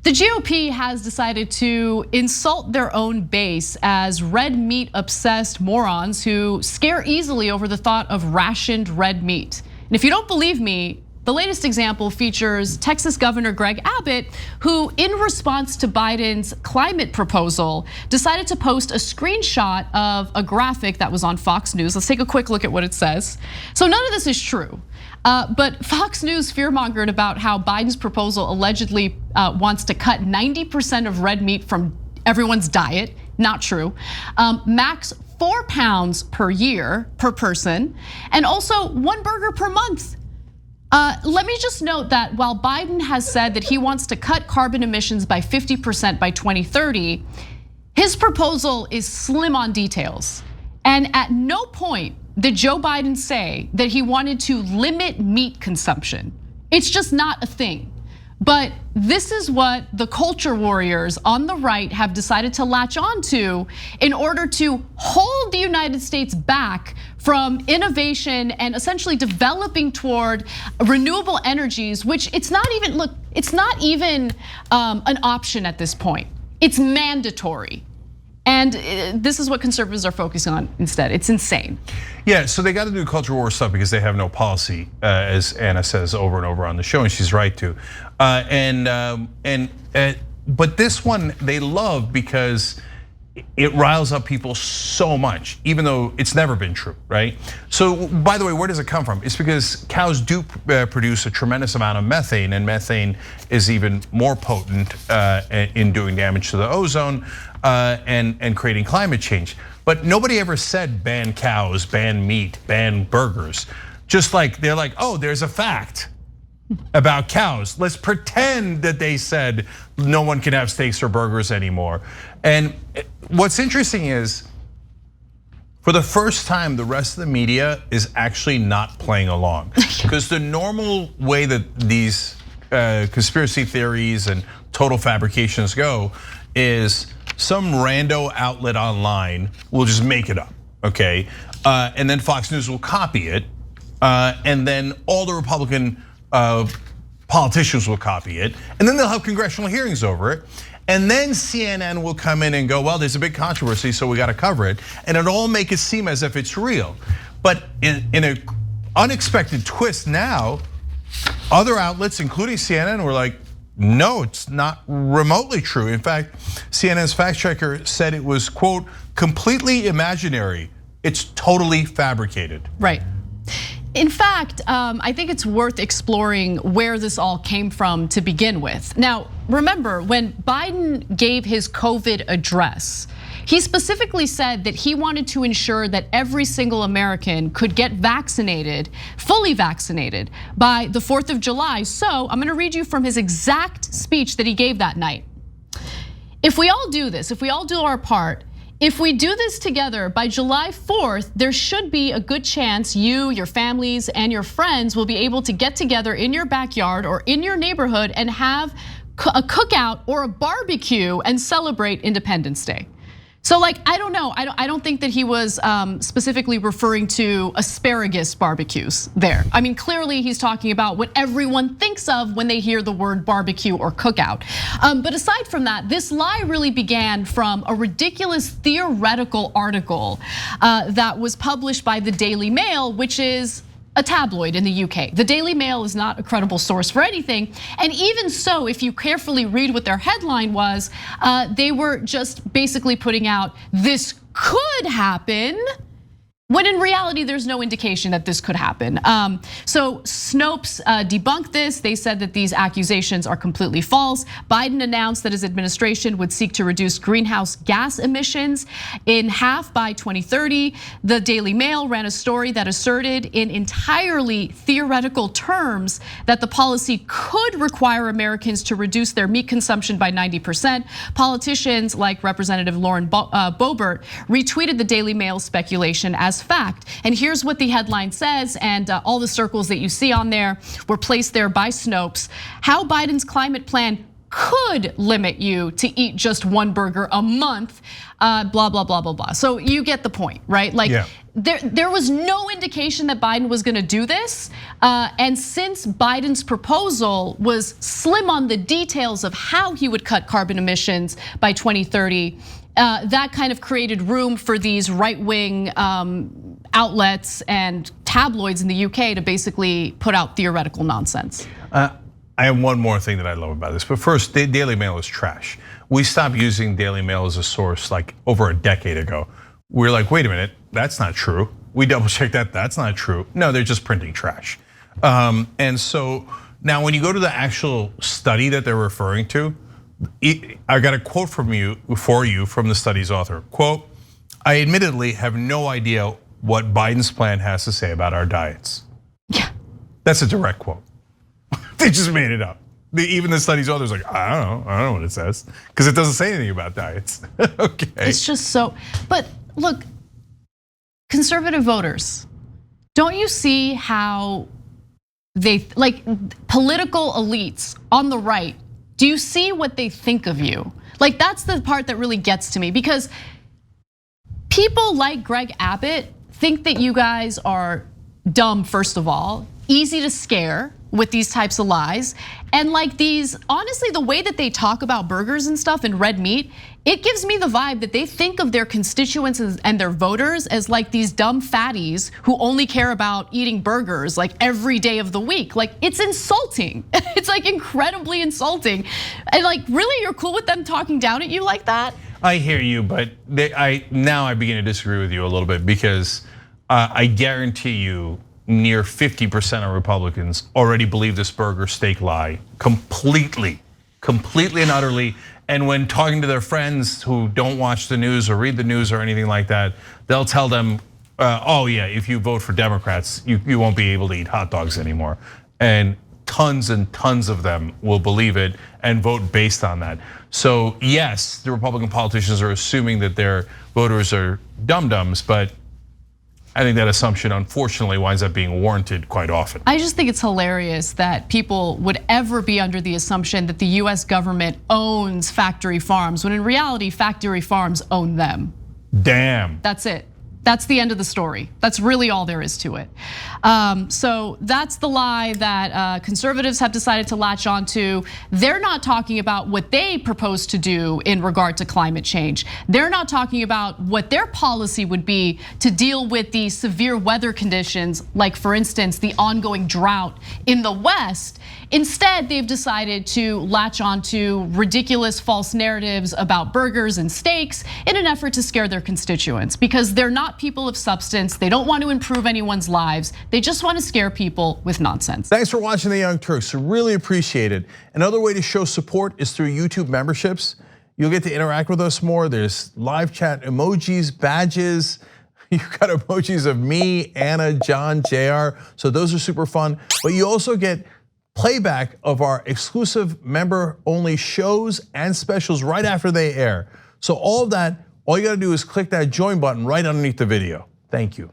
The GOP has decided to insult their own base as red meat obsessed morons who scare easily over the thought of rationed red meat. And if you don't believe me, the latest example features Texas Governor Greg Abbott, who in response to Biden's climate proposal, decided to post a screenshot of a graphic that was on Fox News. Let's take a quick look at what it says. So none of this is true. But Fox News fearmongered about how Biden's proposal allegedly wants to cut 90% of red meat from everyone's diet. Not true. Max 4 pounds per year per person, and also 1 burger per month. Let me just note that while Biden has said that he wants to cut carbon emissions by 50% by 2030, his proposal is slim on details. And at no point did Joe Biden say that he wanted to limit meat consumption. It's just not a thing. But this is what the culture warriors on the right have decided to latch onto in order to hold the United States back from innovation and essentially developing toward renewable energies, which it's not even an option at this point. It's mandatory. And this is what conservatives are focusing on instead. It's insane. Yeah, so they got to do culture war stuff because they have no policy, as Anna says over and over on the show, and she's right to. But this one they love because it riles up people so much, even though it's never been true, right? So, by the way, where does it come from? It's because cows do produce a tremendous amount of methane, and methane is even more potent in doing damage to the ozone and creating climate change. But nobody ever said ban cows, ban meat, ban burgers. Just like they're like, oh, there's a fact about cows. Let's pretend that they said no one can have steaks or burgers anymore. And what's interesting is, for the first time, the rest of the media is actually not playing along. Because the normal way that these conspiracy theories and total fabrications go is some rando outlet online will just make it up, okay? And then Fox News will copy it, and then all the Republican politicians will copy it, and then they'll have congressional hearings over it. And then CNN will come in and go, well, there's a big controversy, so we got to cover it. And it'll all make it seem as if it's real. But in an unexpected twist now, other outlets, including CNN, were like, no, it's not remotely true. In fact, CNN's fact checker said it was, quote, completely imaginary. It's totally fabricated. Right. In fact, I think it's worth exploring where this all came from to begin with. Now, remember, when Biden gave his COVID address, he specifically said that he wanted to ensure that every single American could get vaccinated, fully vaccinated, by the 4th of July. So I'm gonna read you from his exact speech that he gave that night. If we all do this, if we all do our part, if we do this together by July 4th, there should be a good chance you, your families, and your friends will be able to get together in your backyard or in your neighborhood and have a cookout or a barbecue and celebrate Independence Day. So like, I don't know, I don't think that he was specifically referring to asparagus barbecues there. I mean, clearly he's talking about what everyone thinks of when they hear the word barbecue or cookout. But aside from that, this lie really began from a ridiculous theoretical article that was published by the Daily Mail, which is a tabloid in the UK. The Daily Mail is not a credible source for anything. And even so, if you carefully read what their headline was, they were just basically putting out, this could happen, when in reality, there's no indication that this could happen. So Snopes debunked this. They said that these accusations are completely false. Biden announced that his administration would seek to reduce greenhouse gas emissions in half by 2030. The Daily Mail ran a story that asserted in entirely theoretical terms that the policy could require Americans to reduce their meat consumption by 90%. Politicians like Representative Lauren Boebert retweeted the Daily Mail speculation as fact. And here's what the headline says, and all the circles that you see on there were placed there by Snopes. How Biden's climate plan could limit you to eat just one burger a month, blah, blah, blah, blah, blah. So you get the point, right? Like there was no indication that Biden was gonna do this. And since Biden's proposal was slim on the details of how he would cut carbon emissions by 2030, that kind of created room for these right-wing outlets and tabloids in the UK to basically put out theoretical nonsense. I have one more thing that I love about this, but first, the Daily Mail is trash. We stopped using Daily Mail as a source like over a decade ago. We're like, wait a minute, that's not true. We double checked that, that's not true. No, they're just printing trash. And so now when you go to the actual study that they're referring to, I got a quote for you from the study's author. Quote, I admittedly have no idea what Biden's plan has to say about our diets. Yeah. That's a direct quote. They just made it up. Even the study's author's like, I don't know what it says, because it doesn't say anything about diets. Okay. It's just so, but look, conservative voters, don't you see how they, like political elites on the right, do you see what they think of you? Like that's the part that really gets to me, because people like Greg Abbott think that you guys are dumb, first of all, easy to scare with these types of lies. And like these, honestly, the way that they talk about burgers and stuff and red meat, it gives me the vibe that they think of their constituents and their voters as like these dumb fatties who only care about eating burgers like every day of the week. Like it's insulting. It's like incredibly insulting. And like, really, you're cool with them talking down at you like that? I hear you, but now I begin to disagree with you a little bit, because I guarantee you near 50% of Republicans already believe this burger steak lie completely and utterly. And when talking to their friends who don't watch the news or read the news or anything like that, they'll tell them, oh yeah, if you vote for Democrats, you won't be able to eat hot dogs anymore. And tons of them will believe it and vote based on that. So yes, the Republican politicians are assuming that their voters are dum-dums, but I think that assumption, unfortunately, winds up being warranted quite often. I just think it's hilarious that people would ever be under the assumption that the US government owns factory farms, when in reality, factory farms own them. Damn. That's it. That's the end of the story. That's really all there is to it. So that's the lie that conservatives have decided to latch onto. They're not talking about what they propose to do in regard to climate change. They're not talking about what their policy would be to deal with the severe weather conditions, like for instance, the ongoing drought in the West. Instead, they've decided to latch onto ridiculous false narratives about burgers and steaks in an effort to scare their constituents, because they're not people of substance. They don't want to improve anyone's lives. They just want to scare people with nonsense. Thanks for watching The Young Turks. Really appreciate it. Another way to show support is through YouTube memberships. You'll get to interact with us more. There's live chat emojis, badges. You've got emojis of me, Anna, John, JR. So those are super fun. But you also get playback of our exclusive member-only shows and specials right after they air. So all of that, all you gotta do is click that join button right underneath the video. Thank you.